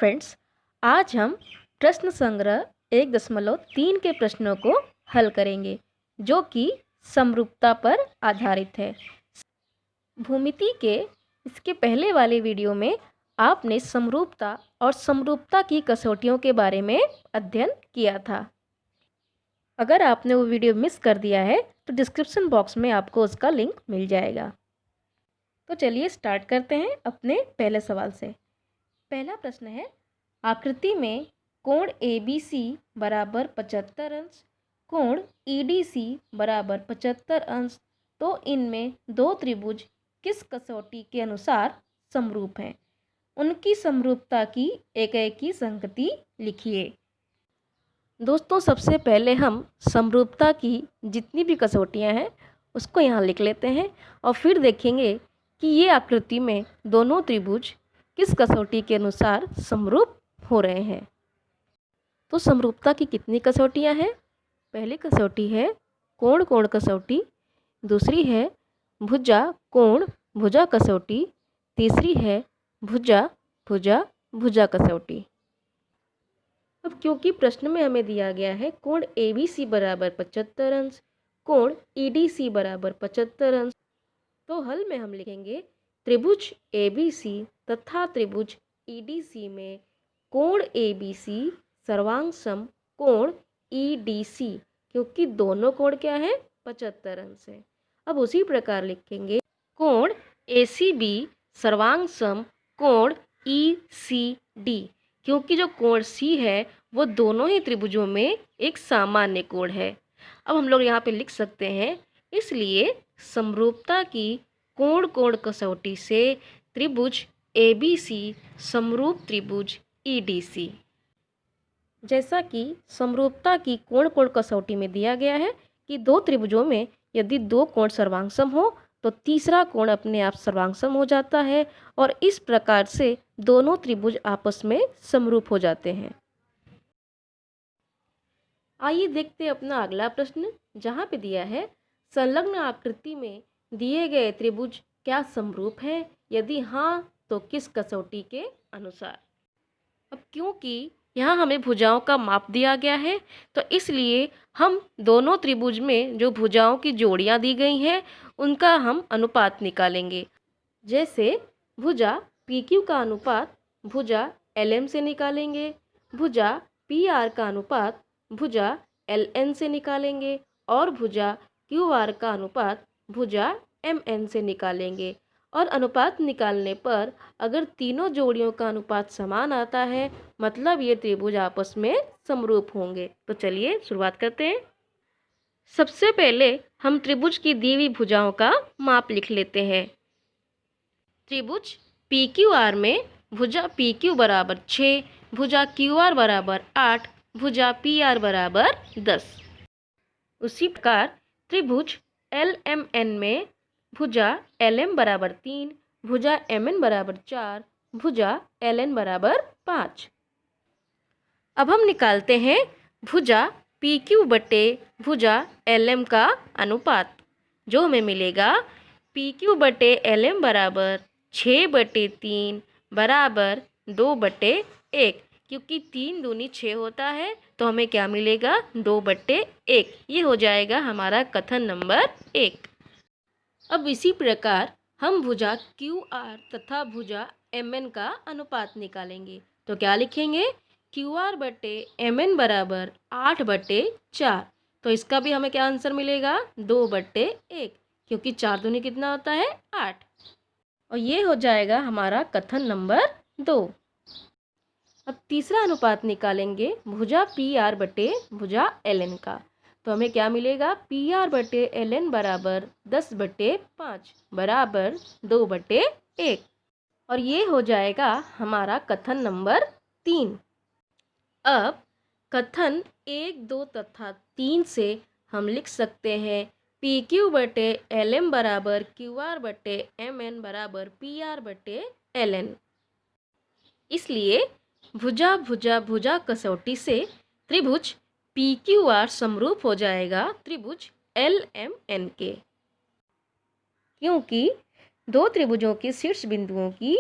Friends, आज हम प्रश्न संग्रह 1.3 के प्रश्नों को हल करेंगे जो कि समरूपता पर आधारित है। भूमिति के इसके पहले वाले वीडियो में आपने समरूपता और समरूपता की कसौटियों के बारे में अध्ययन किया था। अगर आपने वो वीडियो मिस कर दिया है तो डिस्क्रिप्शन बॉक्स में आपको उसका लिंक मिल जाएगा। तो चलिए स्टार्ट करते हैं अपने पहले सवाल से। पहला प्रश्न है, आकृति में कोण ABC बराबर 75 अंश, कोण EDC बराबर 75 अंश, तो इनमें दो त्रिभुज किस कसौटी के अनुसार समरूप हैं? उनकी समरूपता की एकाएकी संगति लिखिए। दोस्तों, सबसे पहले हम समरूपता की जितनी भी कसौटियां हैं उसको यहाँ लिख लेते हैं और फिर देखेंगे कि ये आकृति में दोनों त्रिभुज किस कसौटी के अनुसार समरूप हो रहे हैं। तो समरूपता की कितनी कसौटियां हैं? पहली कसौटी है कोण कोण कसौटी, दूसरी है भुजा कोण भुजा कसौटी, तीसरी है भुजा भुजा भुजा कसौटी। अब क्योंकि प्रश्न में हमें दिया गया है कोण ABC बराबर 75 अंश, कोण EDC बराबर 75 अंश, तो हल में हम लिखेंगे त्रिभुज ABC तथा त्रिभुज EDC में कोण ABC सर्वांग सम कोण EDC, क्योंकि दोनों कोण क्या है? 75 अंश है। अब उसी प्रकार लिखेंगे कोण ACB सर्वांग सम कोण ECD, क्योंकि जो कोण C है वो दोनों ही त्रिभुजों में एक सामान्य कोण है। अब हम लोग यहाँ पे लिख सकते हैं, इसलिए समरूपता की कोण कोण कसौटी से त्रिभुज ABC समरूप त्रिभुज EDC। जैसा कि समरूपता की कोण कोण कसौटी में दिया गया है कि दो त्रिभुजों में यदि दो कोण सर्वांगसम हो तो तीसरा कोण अपने आप सर्वांगसम हो जाता है और इस प्रकार से दोनों त्रिभुज आपस में समरूप हो जाते हैं। आइए देखते हैं अपना अगला प्रश्न, जहाँ पे दिया है संलग्न आकृति में दिए गए त्रिभुज क्या समरूप है? यदि हाँ तो किस कसौटी के अनुसार? अब क्योंकि यहाँ हमें भुजाओं का माप दिया गया है तो इसलिए हम दोनों त्रिभुज में जो भुजाओं की जोड़ियाँ दी गई हैं उनका हम अनुपात निकालेंगे। जैसे भुजा PQ का अनुपात भुजा LM से निकालेंगे, भुजा PR का अनुपात भुजा LN से निकालेंगे और भुजा QR का अनुपात भुजा MN से निकालेंगे। और अनुपात निकालने पर अगर तीनों जोड़ियों का अनुपात समान आता है मतलब ये त्रिभुज आपस में समरूप होंगे। तो चलिए शुरुआत करते हैं। सबसे पहले हम त्रिभुज की दी हुई भुजाओं का माप लिख लेते हैं। त्रिभुज PQR में भुजा PQ बराबर 6, भुजा QR बराबर 8, भुजा PR बराबर 10। उसी प्रकार त्रिभुज LMN में भुजा LM बराबर 3, भुजा MN बराबर 4, भुजा LN बराबर 5। अब हम निकालते हैं भुजा PQ बटे भुजा LM का अनुपात, जो हमें मिलेगा PQ बटे LM बराबर 6 बटे 3 बराबर 2 बटे 1, क्योंकि 3 दूनी 6 होता है तो हमें क्या मिलेगा? 2 बटे 1। ये हो जाएगा हमारा कथन नंबर 1। अब इसी प्रकार हम भुजा QR तथा भुजा MN का अनुपात निकालेंगे। तो क्या लिखेंगे? QR बटे MN बराबर 8 बटे 4, तो इसका भी हमें क्या आंसर मिलेगा? 2 बटे 1, क्योंकि 4 दूनी कितना होता है? 8। और ये हो जाएगा हमारा कथन नंबर 2। अब तीसरा अनुपात निकालेंगे भुजा PR बटे भुजा LN का, तो हमें क्या मिलेगा? PR बटे LN बराबर 10 बटे 5 बराबर 2 बटे 1, और ये हो जाएगा हमारा कथन नंबर 3। अब कथन 1, 2 तथा 3 से हम लिख सकते हैं PQ बटे LM बराबर QR बटे MN बराबर PR बटे LN। इसलिए भुजा भुजा भुजा कसौटी से त्रिभुज PQR समरूप हो जाएगा त्रिभुज LMN के, क्योंकि दो त्रिभुजों के शीर्ष बिंदुओं की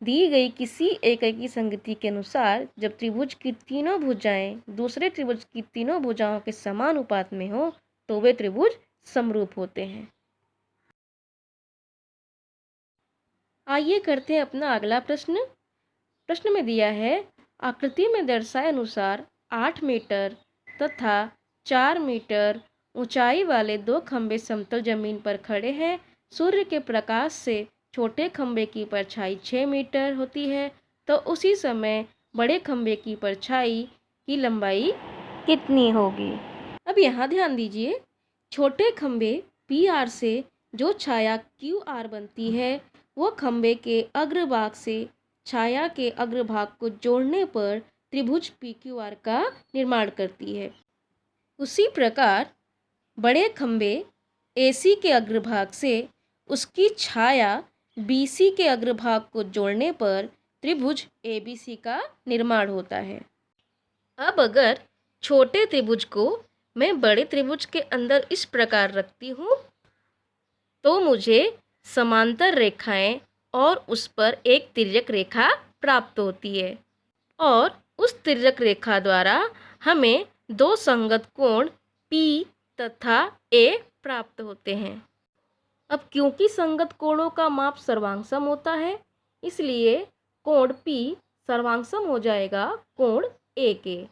दी गई किसी एकाकी संगति के अनुसार जब त्रिभुज की तीनों भुजाएं दूसरे त्रिभुज की तीनों भुजाओं के समान अनुपात में हो तो वे त्रिभुज समरूप होते हैं। आइए करते हैं अपना अगला प्रश्न। प्रश्न में दिया है आकृति में दर्शाए अनुसार 8 मीटर तथा 4 मीटर ऊंचाई वाले दो खंभे समतल जमीन पर खड़े हैं। सूर्य के प्रकाश से छोटे खंभे की परछाई 6 मीटर होती है, तो उसी समय बड़े खंभे की परछाई की लंबाई कितनी होगी। अब यहाँ ध्यान दीजिए, छोटे खंभे PR से जो छाया QR बनती है वो खंभे के अग्रभाग से छाया के अग्रभाग को जोड़ने पर त्रिभुज PQR का निर्माण करती है। उसी प्रकार बड़े खंभे AC के अग्रभाग से उसकी छाया BC के अग्रभाग को जोड़ने पर त्रिभुज ABC का निर्माण होता है। अब अगर छोटे त्रिभुज को मैं बड़े त्रिभुज के अंदर इस प्रकार रखती हूँ तो मुझे समांतर रेखाएं और उस पर एक तिर्यक रेखा प्राप्त होती है और उस तिर्यक रेखा द्वारा हमें दो संगत कोण P तथा A प्राप्त होते हैं। अब क्योंकि संगत कोणों का माप सर्वांगसम होता है इसलिए कोण P सर्वांगसम हो जाएगा कोण A के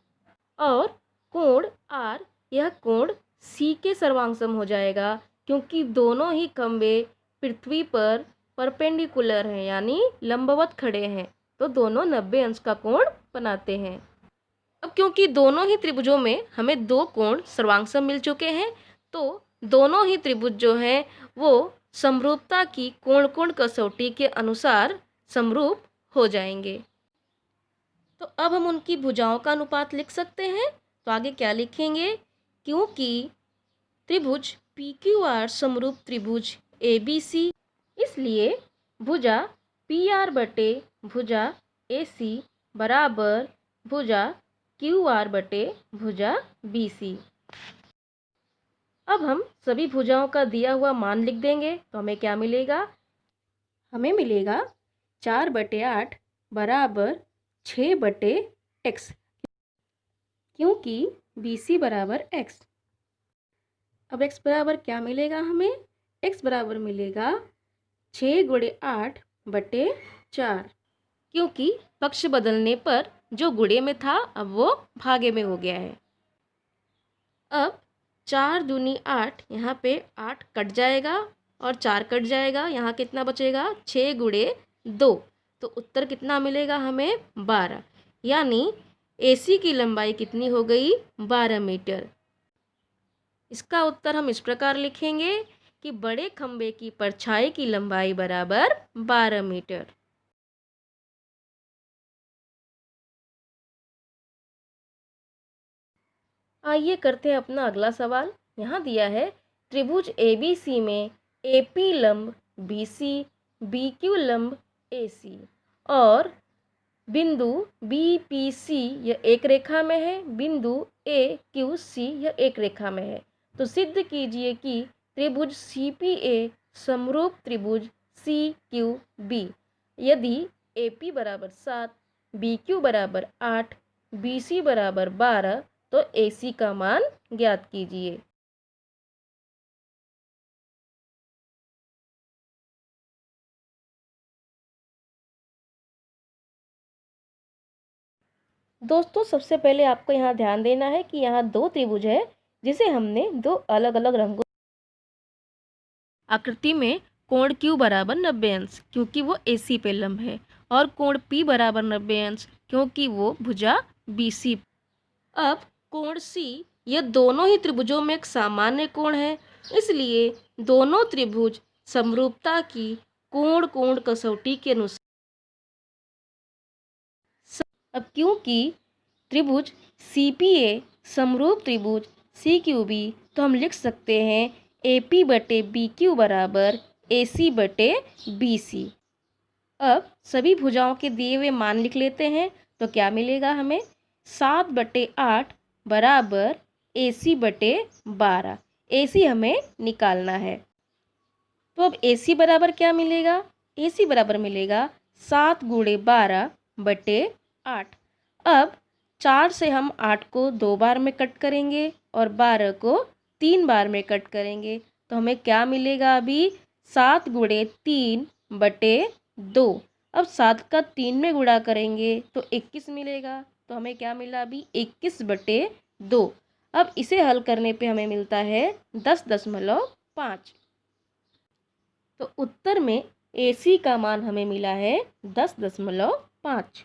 और कोण R यह कोण C के सर्वांगसम हो जाएगा क्योंकि दोनों ही खंभे पृथ्वी पर परपेंडिकुलर हैं यानी लंबवत खड़े हैं तो दोनों 90 अंश का कोण बनाते हैं। अब क्योंकि दोनों ही त्रिभुजों में हमें दो कोण सर्वांगसम मिल चुके हैं तो दोनों ही त्रिभुज जो हैं वो समरूपता की कोण कोण कसौटी के अनुसार समरूप हो जाएंगे। तो अब हम उनकी भुजाओं का अनुपात लिख सकते हैं। तो आगे क्या लिखेंगे, क्योंकि त्रिभुज PQR समरूप त्रिभुज ABC इसलिए भुजा PR बटे भुजा AC बराबर भुजा QR बटे भुजा BC। अब हम सभी भुजाओं का दिया हुआ मान लिख देंगे तो हमें क्या मिलेगा, हमें मिलेगा 4/8 बराबर 6/x क्योंकि BC बराबर x। अब x बराबर क्या मिलेगा, हमें x बराबर मिलेगा 6 × 8/4 क्योंकि पक्ष बदलने पर जो गुणे में था अब वो भागे में हो गया है। अब 4 दूनी 8 यहाँ पे 8 कट जाएगा और 4 कट जाएगा, यहाँ कितना बचेगा 6 × 2 तो उत्तर कितना मिलेगा हमें 12 यानी AC की लंबाई कितनी हो गई 12 मीटर। इसका उत्तर हम इस प्रकार लिखेंगे कि बड़े खंभे की परछाई की लंबाई बराबर 12 मीटर। आइए करते हैं अपना अगला सवाल। यहाँ दिया है त्रिभुज ABC में AP लंब BC, BQ लंब AC और बिंदु BPC यह एक रेखा में है, बिंदु AQC यह एक रेखा में है। तो सिद्ध कीजिए कि त्रिभुज CPA समरूप त्रिभुज CQB यदि AP बराबर 7, BQ बराबर 8, BC बराबर 12 तो AC का मान ज्ञात कीजिए। दोस्तों सबसे पहले आपको यहाँ ध्यान देना है कि यहाँ दो त्रिभुज है जिसे हमने दो अलग अलग रंगों आकृति में कोण Q बराबर 90 अंश क्योंकि वो AC पे लंब है और कोण P बराबर 90 अंश क्योंकि वो भुजा BC। अब कोण C यह दोनों ही त्रिभुजों में एक सामान्य कोण है इसलिए दोनों त्रिभुज समरूपता की कोण कोण कसौटी के अनुसार। अब क्योंकि त्रिभुज CPA समरूप त्रिभुज CQB तो हम लिख सकते हैं AP बटे BQ बराबर AC बटे BC। अब सभी भुजाओं के दिए हुए मान लिख लेते हैं तो क्या मिलेगा हमें 7/8 बराबर AC बटे 12। AC हमें निकालना है तो अब AC बराबर क्या मिलेगा, AC बराबर मिलेगा 7 गुणे 12 बटे 8। अब 4 से हम 8 को 2 बार में कट करेंगे और 12 को 3 बार में कट करेंगे, तो हमें क्या मिलेगा अभी? 7 गुणे 3 बटे 2। अब 7 का 3 में गुणा करेंगे तो 21 मिलेगा, तो हमें क्या मिला अभी? 21 बटे 2। अब इसे हल करने पे हमें मिलता है 10.5। तो उत्तर में AC का मान हमें मिला है 10.5।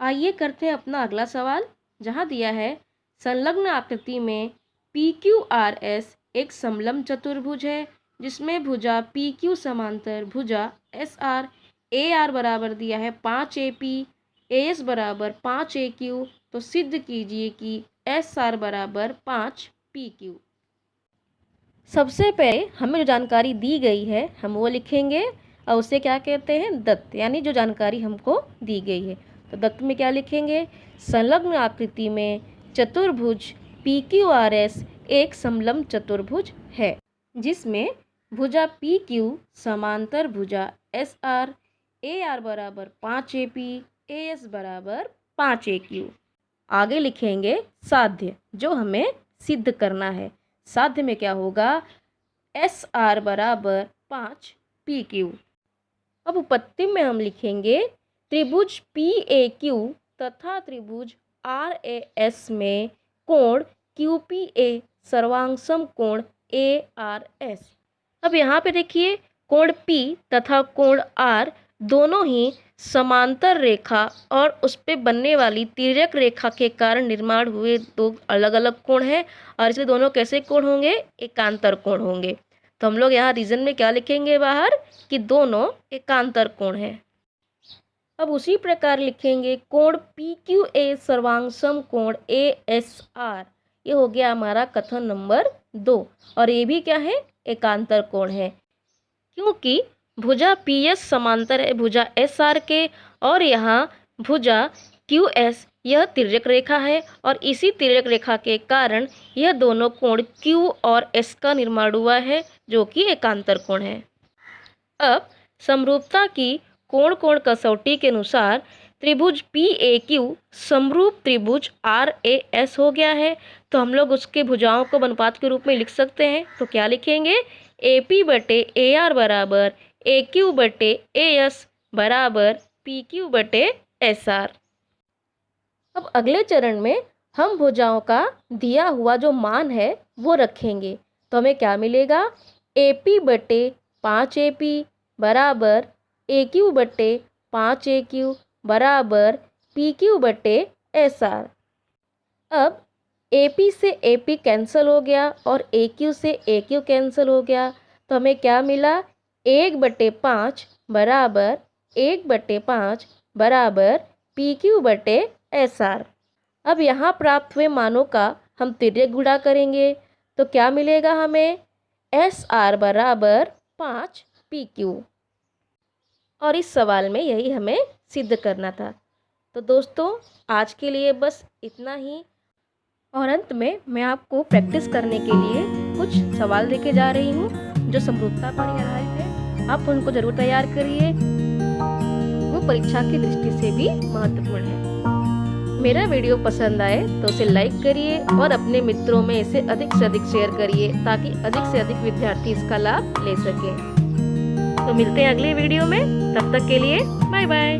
आइए करते हैं अपना अगला सवाल, जहाँ दिया है संलग्न आकृति में PQRS एक समलंब चतुर्भुज है जिसमें भुजा PQ समांतर भुजा SR, AR बराबर दिया है 5AP, AS बराबर 5AQ। तो सिद्ध कीजिए कि SR बराबर 5PQ। सबसे पहले हमें जो जानकारी दी गई है हम वो लिखेंगे और उसे क्या कहते हैं? दत्त, यानी जो जानकारी हमको दी गई है। तो दत्त में क्या लिखेंगे? संलग्न आकृति में चतुर्भुज PQRS एक समलंब चतुर्भुज है जिसमें भुजा PQ समांतर भुजा SR, AR बराबर 5AP, AS बराबर 5AQ। आगे लिखेंगे साध्य, जो हमें सिद्ध करना है। साध्य में क्या होगा? SR बराबर 5PQ। अब उपपत्ति में हम लिखेंगे त्रिभुज PAQ तथा त्रिभुज RAS में कोण QPA सर्वांगसम कोण ARS। अब यहाँ पे देखिए कोण P तथा कोण R दोनों ही समांतर रेखा और उस पे बनने वाली तिर्यक रेखा के कारण निर्माण हुए दो अलग अलग कोण हैं और इसलिए दोनों कैसे कोण होंगे? एकांतर कोण होंगे। तो हम लोग यहाँ रीजन में क्या लिखेंगे बाहर? कि दोनों एकांतर कोण हैं। अब उसी प्रकार लिखेंगे कोण PQA सर्वांगसम कोण ASR। ये हो गया हमारा कथन नंबर 2। और ये भी क्या है? एकांतर कोण है, क्योंकि भुजा PS समांतर है भुजा SR के और यहाँ भुजा QS यह तिर्यक रेखा है और इसी तिर्यक रेखा के कारण यह दोनों कोण Q और S का निर्माण हुआ है जो कि एकांतर कोण है। अब समरूपता की कोण कोण कसौटी के अनुसार त्रिभुज PAQ समरूप त्रिभुज RAS हो गया है। तो हम लोग उसके भुजाओं को अनुपात के रूप में लिख सकते हैं। तो क्या लिखेंगे? AP बटे AR बराबर AQ बटे AS बराबर PQ बटे SR। अब अगले चरण में हम भुजाओं का दिया हुआ जो मान है वो रखेंगे। तो हमें क्या मिलेगा? AP बटे 5AP बराबर AQ बटे 5AQ बराबर PQ बटे SR। अब AP से AP कैंसिल हो गया और AQ से AQ कैंसिल हो गया, तो हमें क्या मिला? 1/5 बराबर 1/5 बराबर PQ बटे SR। अब यहाँ प्राप्त हुए मानों का हम तिर्यक गुणा करेंगे तो क्या मिलेगा हमें? SR बराबर 5PQ। और इस सवाल में यही हमें सिद्ध करना था। तो दोस्तों आज के लिए बस इतना ही, और अंत में मैं आपको प्रैक्टिस करने के लिए कुछ सवाल देके जा रही हूँ जो समरूपता पर आधारित है। आप उनको जरूर तैयार करिए, वो परीक्षा की दृष्टि से भी महत्वपूर्ण है। मेरा वीडियो पसंद आए तो उसे लाइक करिए और अपने मित्रों में इसे अधिक से अधिक शेयर करिए ताकि अधिक से अधिक विद्यार्थी इसका लाभ ले सकें। तो मिलते हैं अगले वीडियो में, तब तक के लिए बाय बाय।